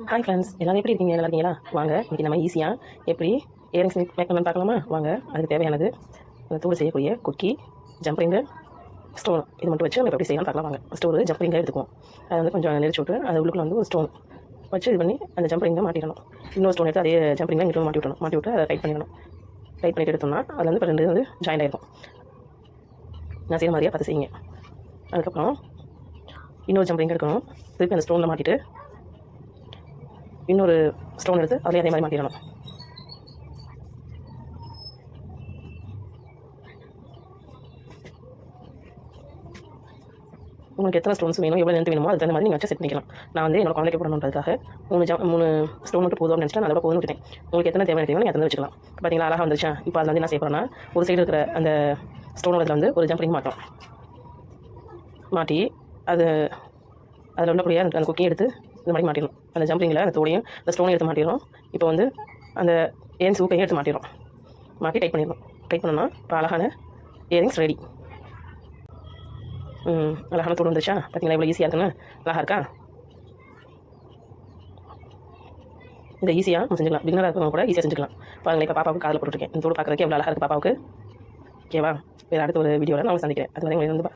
Hi friends, எல்லாரும் எப்படி இருக்கீங்க? நல்லா இருக்கீங்களா? வாங்க இன்றைக்கி நம்ம ஈஸியாக எப்படி இயரிங்ஸ் மேக் பண்ணலான்னு பார்க்கலாமா? வாங்க. அதுக்கு தேவையானது தூள் செய்யக்கூடிய குக்கி, ஜம்ப்ரிங்கு, ஸ்டோன் இது மட்டும் வச்சு நம்ம எப்படி செய்யலாம் பார்க்கலாம். வாங்க. ஃபஸ்ட்டு ஒரு ஜம்ப்ரிங்காக எடுத்துக்குவோம். அதை வந்து கொஞ்சம் நெரிச்சு விட்டு அது உள்ளுக்குள்ள வந்து ஒரு ஸ்டோன் வச்சு இது பண்ணி அந்த ஜம்ப்ரிங்கை மாட்டிடணும். இன்னொரு ஸ்டோன் எடுத்து அதே ஜம்ப்ரிங்கை இங்கிட்ட மாட்டி விட்டணும். மாட்டி விட்டு அதை டைட் பண்ணிடணும். டைட் பண்ணிட்டு எடுத்தோம்னா அதில் வந்து இப்போ ரெண்டு வந்து ஜாயின் ஆகிருக்கும். நான் செய்கிற மாதிரியாக பார்த்து செய்யுங்க. அதுக்கப்புறம் இன்னொரு ஜம்ப்ரிங் எடுக்கணும். திருப்பி அந்த ஸ்டோனில் மாட்டிட்டு இன்னொரு ஸ்டோன் எடுத்து அதிலே அதே மாதிரி மாட்டிடணும். உங்களுக்கு எத்தனை ஸ்டோன்ஸ் வேணும், எவ்வளோ லென்த் வேணுமோ அதுக்கு தகுந்த மாதிரி நீங்கள் வச்சு செட் பண்ணிக்கலாம். நான் வந்து என்னோட குழந்தைக்கு போடணுன்றதுக்காக 3 ஸ்டோன் மட்டும் போதும்னு நினச்சிட்டு நல்லா போதும்னு விட்டேன். உங்களுக்கு எத்தனை தேவை நீங்கள் எத்தனை வச்சுக்கலாம். பார்த்தீங்களா, அழகாக வந்துருச்சா? இப்போ அதில் வந்து என்ன செய்ய போகிறேன்னா, ஒரு சைடு இருக்கிற அந்த ஸ்டோனோட வந்து ஒரு ஜம்ப்ரிங் மாட்டோம். மாட்டி அது அதில் உள்ளபடியே அந்த குக்கியை எடுத்து இந்த மாதிரி மாட்டிடும். அந்த ஜம்ப்ரிங்கில் அந்த தோடையும் அந்த ஸ்டோனையும் எடுத்து மாட்டிடும். இப்போ வந்து அந்த இயரிங்ஸ் ஊக்கையும் எடுத்து மாட்டிடும். மாட்டி டைட் பண்ணிடணும். டைட் பண்ணோம்னா இப்போ அழகான இயரிங்ஸ் ரெடி. அழகான தோடு வந்துருச்சா? பார்த்தீங்களா இவ்வளோ ஈஸியாக இருக்குன்னு? அழகாக இருக்கா? இதை ஈஸியாக நம்ம செஞ்சுக்கலாம். பிகினராக இருக்கிறவங்க கூட ஈஸியாக செஞ்சுக்கலாம். பாருங்களேன், இப்போ பாப்பாவுக்கு காதில் போட்டுருக்கேன். இந்த தோடு பார்க்குறதுக்கு எவ்வளோ அழகாக இருக்குது பாப்பாவுக்கு. ஓகேவா? வேறு அடுத்த ஒரு வீடியோவில் நான் சந்திக்கிறேன். அது வரை உங்களுக்கு வந்து